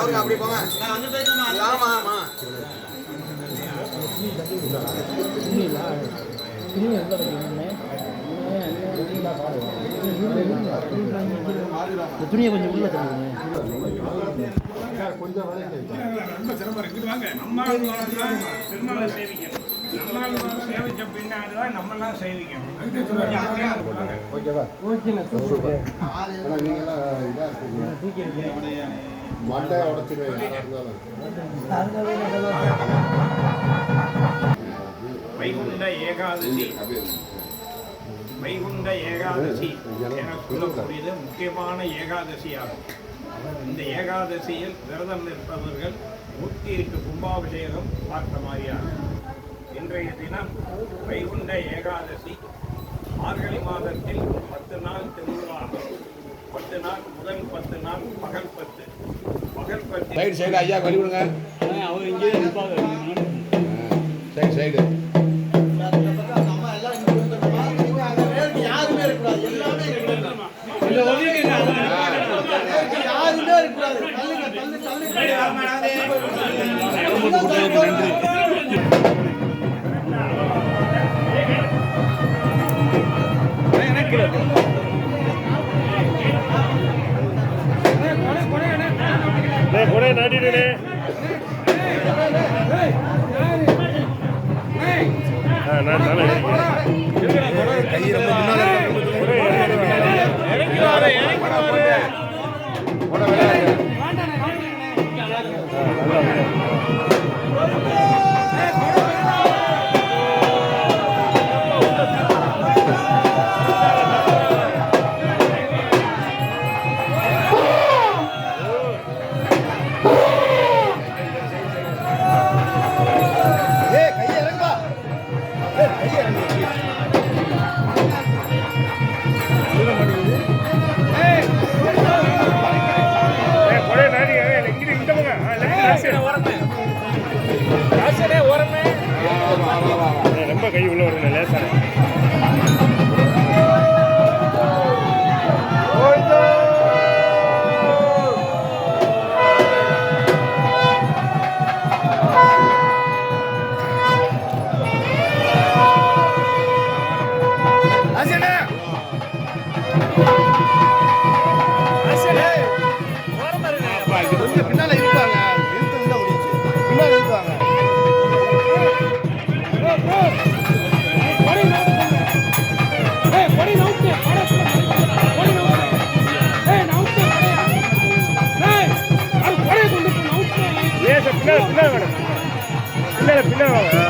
அவருக்கு அப்படி போங்க. ஆமா ஆமா. துணியை கொஞ்சம் உள்ள தருங்க. கொஞ்சம் ரொம்ப சிரமம் இருக்குது. வாங்க நம்மளால சேவிக்கணும். நம்மளால சேவிச்ச பின்னாடிதான் நம்மளாம் சேவிக்கணும். ஓகேவா? ஓகேண்ணா. மண்டை உடச்சிடுவேன். வைகுண்ட ஏகாதசி வைகுண்ட ஏகாதசி என சொல்லக்கூடியது முக்கியமான ஏகாதசியாகும். இந்த ஏகாதசியில் விரதம் இருப்பவர்கள் 108 கும்பாபிஷேகம் பார்த்த மாதிரியாகும். இன்றைய தினம் வைகுண்ட ஏகாதசி. மார்கழி மாதத்தில் 10 நாள் திருவிழாகும். 10 நாள் முதல் 10 நாள் பகல் 10. பகல் 10 சைடு சைடு ஐயா கழி விடுங்க. அவங்க இங்கே இருப்பாங்க. சைடு சைடு யாருமே இருக்கக்கூடாது. எல்லாமே இருக்கக்கூடாது. ரொம்ப கை உள்ள வருங்க லேசான. பின்னால இருப்பாங்க. இழுத்து முடிச்சு பின்னால இருப்பாங்க. பின்னால பின்னால